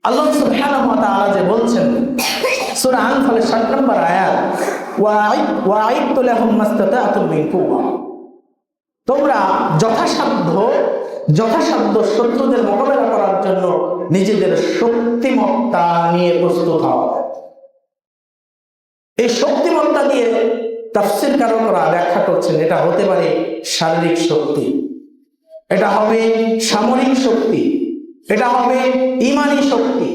আল্লাহ সুবহানাহু ওয়া তাআলা যে বলছেন সূরা আনফালের 7 নম্বর আয়াত, ওয়া'আইদতু লাহুম মাসতাতা'তুম মিন কুওয়া, তোমরা যথাসাধ্য শত্রুদের মোকাবেলা করার জন্য নিজেদের শক্তিমত্তা নিয়ে প্রস্তুত হও। এই শক্তিমত্তা দিয়ে তাফসীরকাররা ব্যাখ্যা করছেন এটা হতে পারে শারীরিক শক্তি, এটা হবে সামরিক শক্তি, এটা হবে ঈমানী শক্তি,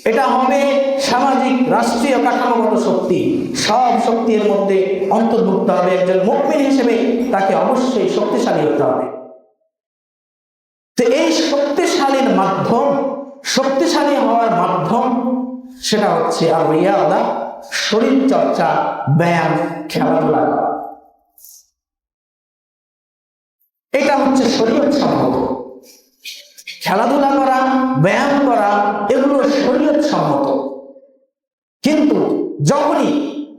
এটা হবে সামাজিক রাষ্ট্রীয় কাঠামোগত শক্তি। সব শক্তির মধ্যে অন্তর্ভুক্ত হবে একজন মুমিন হিসেবে তাকে অবশ্যই শক্তিশালী হতে হবে। তো এই শক্তিশালী হওয়ার মাধ্যম সেটা হচ্ছে আর রিয়াদা, শরীর চর্চা, ব্যায়াম, খেলাধুলা করা। এটা হচ্ছে শরীয়ত সম্মত। খেলাধুলা করা, ব্যায়াম করা এগুলো শরীয়ত সম্মত। কিন্তু যখনই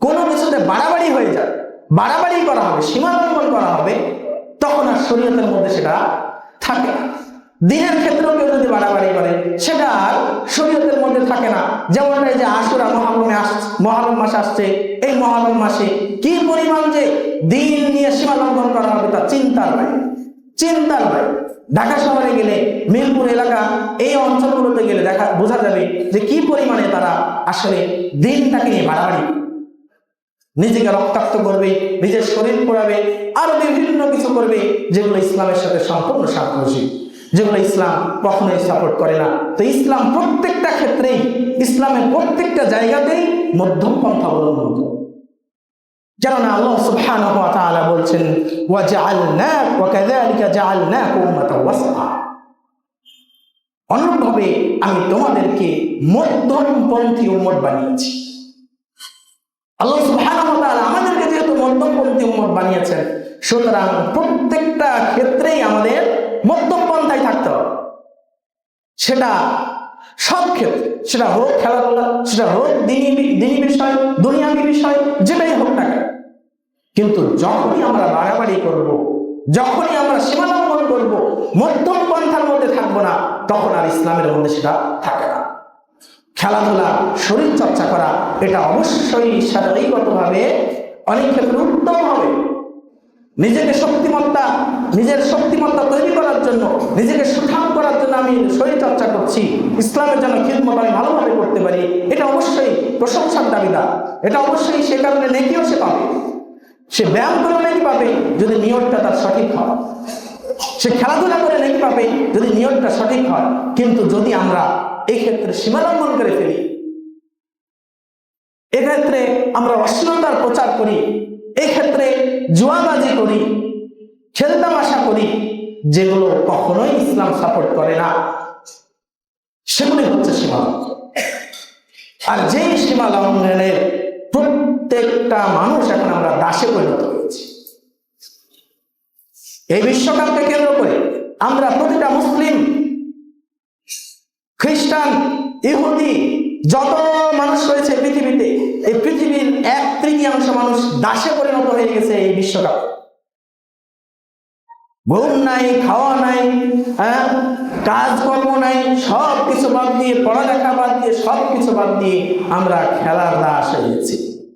কোনো কিছুতে বাড়াবাড়ি হয়ে যায়, বাড়াবাড়ি করা হবে, সীমা লঙ্ঘন করা হবে, তখন আর শরীয়তের মধ্যে সেটা থাকে না। দিনের ক্ষেত্রেও কেউ যদি বাড়াবাড়ি করে সেটা আর শরীয়তের মধ্যে থাকে না। যেমন এই যে আশুরা মহরম মাস আসছে, এই মহরম মাসে কি পরিমাণ যে দিন নিয়ে সীমা লঙ্ঘন করা হবে তা চিন্তার বাইরে। ঢাকা শহরে গেলে, মিরপুর এলাকা, এই অঞ্চলগুলোতে গেলে বোঝা যাবে যে কি পরিমাণে তারা আসলে দিনটাকে নিয়ে বাড়াবাড়ি, নিজেকে রক্তাক্ত করবে, নিজের শরীর পোড়াবে, আরো বিভিন্ন কিছু করবে যেগুলো ইসলামের সাথে সম্পূর্ণ সাংঘর্ষিক, যেগুলো ইসলাম কখনোই সাপোর্ট করে না। তো ইসলাম প্রত্যেকটা ক্ষেত্রেই, ইসলামের প্রত্যেকটা জায়গাতেই মধ্যম পন্থা অবলম্বন করে। কেননা আল্লাহ সুবহানাহু ওয়া তাআলা বলছেন, অনুরূপভাবে আমি তোমাদেরকে মধ্যমপন্থী উম্মত বানিয়েছি। আল্লাহ সুবহানাহু ওয়া তাআলা আমাদেরকে যেহেতু মধ্যমপন্থী উম্মত বানিয়েছেন, সুতরাং প্রত্যেকটা ক্ষেত্রেই আমাদের মধ্যম পন্থায় থাকতে হবে। সেটা সব ক্ষেত্রে, সেটা হোক খেলাধুলা, সেটা হোক দিনী বিষয়, দুনিয়াবী বিষয়, যেটাই হোক না কেন। কিন্তু যখনই আমরা বাড়াবাড়ি করব, যখনই আমরা সীমা লঙ্ঘন করব, মধ্যম পন্থার মধ্যে থাকবো না, তখন আর ইসলামের মধ্যে সেটা থাকে না। খেলাধুলা, শরীর চর্চা করা এটা অবশ্যই শারীরিকগতভাবে অনেক ক্ষেত্রে উত্তম হবে। নিজের শক্তিমত্তা তৈরি করার জন্য, নিজেকে সুঠাম করার জন্য আমি শরীর চর্চা করছি, ইসলামের জন্য খিদমত আমি ভালোভাবে করতে পারি, এটা অবশ্যই প্রশংসার দাবিদার। এটা অবশ্যই সে কারণে নেকিও সে পাবে। সে ব্যায়াম করে নেকি পাবে যদি নিয়তটা তার সঠিক হয়, সে খেলাধুলা করে নেকি পাবে যদি নিয়তটা সঠিক হয়। কিন্তু যদি আমরা এই ক্ষেত্রে সীমা লঙ্ঘন করে ফেলি, এক্ষেত্রে আমরা অশ্লীলতার প্রচার করি, এই ক্ষেত্রে জুয়াবাজি করি, খেলতামাশা করি, যেগুলো কখনোই ইসলাম সাপোর্ট করে না, সেগুলি হচ্ছে সীমা লঙ্ঘন। আর যেই সীমা লঙ্ঘনের প্রত্যেকটা মানুষ এখন আমরা দাসে পরিণত হয়েছি। এই বিশ্বকাপকে কেন্দ্র করে আমরা প্রতিটা মুসলিম, খ্রিস্টান, ইহুদি, যত মানুষ রয়েছে পৃথিবীতে, এই পৃথিবীর 1/3 মানুষ দাসে পরিণত হয়ে গেছে এই বিশ্বকাপ। ঘুম নাই, খাওয়া নাই, কাজকর্ম নাই, সব কিছু বাদ দিয়ে, পড়ালেখা বাদ দিয়ে, সব কিছু বাদ দিয়ে আমরা খেলার দাস হয়ে গেছি।